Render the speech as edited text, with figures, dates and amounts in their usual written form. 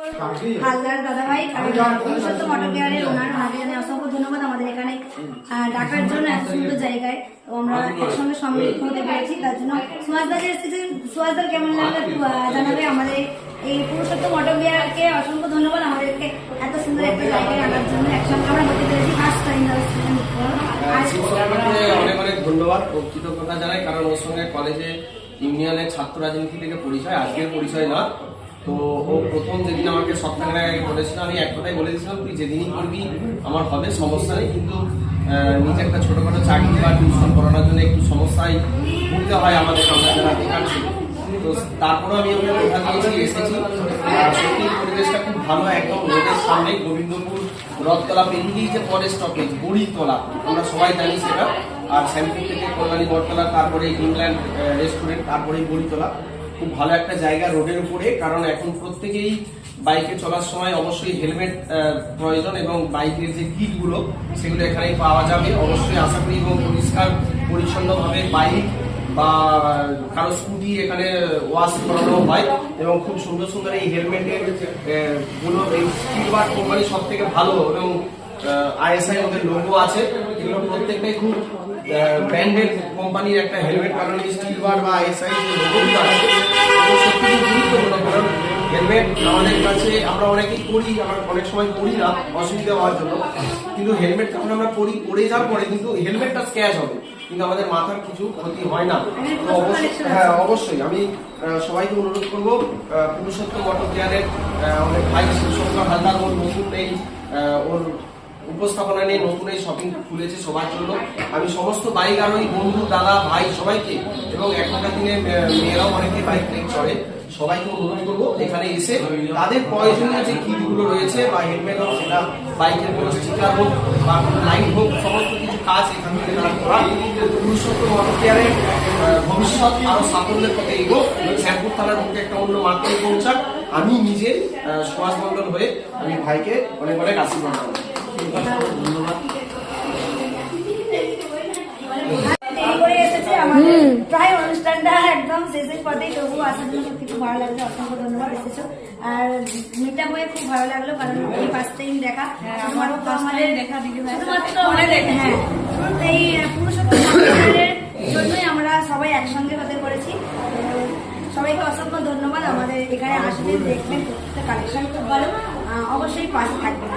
হালদার দাদাভাই পুরুষোত্তম অটো কেয়ারের ওনার জানাই অসংখ্য ধন্যবাদ আমাদের এখানে ডাকার জন্য এত সুন্দর জায়গায় আমরা একসঙ্গে সম্মিলিত হতে পেরেছি। তার জন্য সুহাসদা যে এসেছেন, সুহাসদার কেমন লাগলো জানাবে। আমাদের এই পুরুষোত্তম অটো কেয়ারকে অসংখ্য ধন্যবাদ আমাদেরকে এত সুন্দর একটা জায়গায় আনার জন্য। একসঙ্গে আমরা হতে পেরেছি ফার্স্ট টাইম। অনেক অনেক ধন্যবাদ ও কৃতজ্ঞতা জানাই, কারণ ওর সঙ্গে কলেজে ইউনিয়নের ছাত্র রাজনীতি থেকে পরিচয়, আজকের পরিচয় না। তো ও প্রথম যেদিন আমাকে সপ্তাহের আগে বলেছিল, আমি এক কথাই বলে দিয়েছিলাম তুই যেদিনই করবি আমার হবে, সমস্যা নেই। কিন্তু নিজে একটা ছোটখাটো চাকরি বা টিউশন করানোর জন্য একটু সমস্যায় ভুগতে হয় আমাদের, আমরা যারা বেকার ছিল। তো তারপরে আমি ওকে কথা দিয়েছি, এসেছি। সত্যি পরিবেশটা খুব ভালো, একদম রোডের সামনে গোবিন্দপুর রথতলা পেরিয়েই যে পরে স্টপেজ বড়িতলা, আমরা সবাই জানি সেটা। আর শ্যামপুর থেকে কল্যাণী বটতলা, তারপরে ইংল্যান্ড রেস্টুরেন্ট, তারপরে বড়িতলা। খুব ভালো একটা জায়গা রোডের উপরে, কারণ এখন প্রত্যেকেই বাইকে চলার সময় অবশ্যই হেলমেট প্রয়োজন, এবং বাইকের যে কিটগুলো সেগুলো এখানেই পাওয়া যাবে অবশ্যই আশা করি। এবং পরিষ্কার পরিচ্ছন্নভাবে বাইক বা কারো স্কুটি এখানে ওয়াশ করানো হয়, এবং খুব সুন্দর সুন্দর এই হেলমেটের গুলো এই স্টিলবার কোম্পানি সব থেকে ভালো, এবং আইএসআই ওদের লোগো আছে, এগুলো প্রত্যেকটাই খুব ব্র্যান্ডেড কোম্পানির একটা হেলমেট। কারণ এই স্টিলবার বা আইএসআই যে লোগোগুলো আছে সত্যি খুব গুরুত্বপূর্ণ। কারণ হেলমেট আমাদের কাছে আমরা অনেকেই পড়ি, আমরা অনেক সময় পড়ি না অসুবিধা হওয়ার জন্য, কিন্তু হেলমেট যখন আমরা পড়ে যাওয়ার পরে কিন্তু হেলমেটটা স্ক্র্যাচ হবে, কিন্তু আমাদের মাথার কিছু ক্ষতি হয় না। তো অবশ্যই হ্যাঁ, অবশ্যই আমি সবাইকে অনুরোধ করবো, পুরুষোত্তম অটো কেয়ারের অনেক ভাই শিবশঙ্কর হালদার ওর নতুন এই ওর উপস্থাপনা নিয়ে নতুন এই শপিং খুলেছে সবার জন্য। আমি সমস্ত বাইক আরোহী বন্ধু, দাদা, ভাই সবাইকে, এবং এখনকার দিনে মেয়েরাও অনেকে বাইক চড়ে, সবাইকে অনুরোধ করবো এখানে এসে তাদের প্রয়োজনীয় যে কিটগুলো রয়েছে বা হেলমেট হোক, সেটা বাইকের কোনো স্টিকার হোক বা লাইট হোক, সমস্ত কিছু কাজ এখান থেকে তারা করা। পুরুষোত্তম অটো কেয়ারের ভবিষ্যৎ আরো সাফল্যের পথে এগোক, শ্যামপুর থানার মুখে একটা অন্য মাত্রায় পৌঁছাক। আমি নিজে সুভাষ মন্ডল হয়ে আমি ভাইকে অনেক অনেক আশীর্বাদ করব। ধন্যবাদ। প্রায় অনুষ্ঠানটা একদম শেষের পথেই, তবু আসার জন্য কিছু ভালো লাগলো, অসংখ্য ধন্যবাদ এসেছো। আর মিটআপ হয়ে খুব ভালো লাগলো, কারণ এই ফার্স্ট টাইম দেখা, আমারও তো আমাদের দেখা দিদি ভাই হ্যাঁ, এই পুরুষোত্তম জন্যই আমরা সবাই একসঙ্গে হতে করেছি। সবাইকে অসংখ্য ধন্যবাদ। আমাদের এখানে আসবেন, দেখবেন, প্রত্যেকটা কালেকশন খুব ভালো, অবশ্যই পাশে থাকবেন।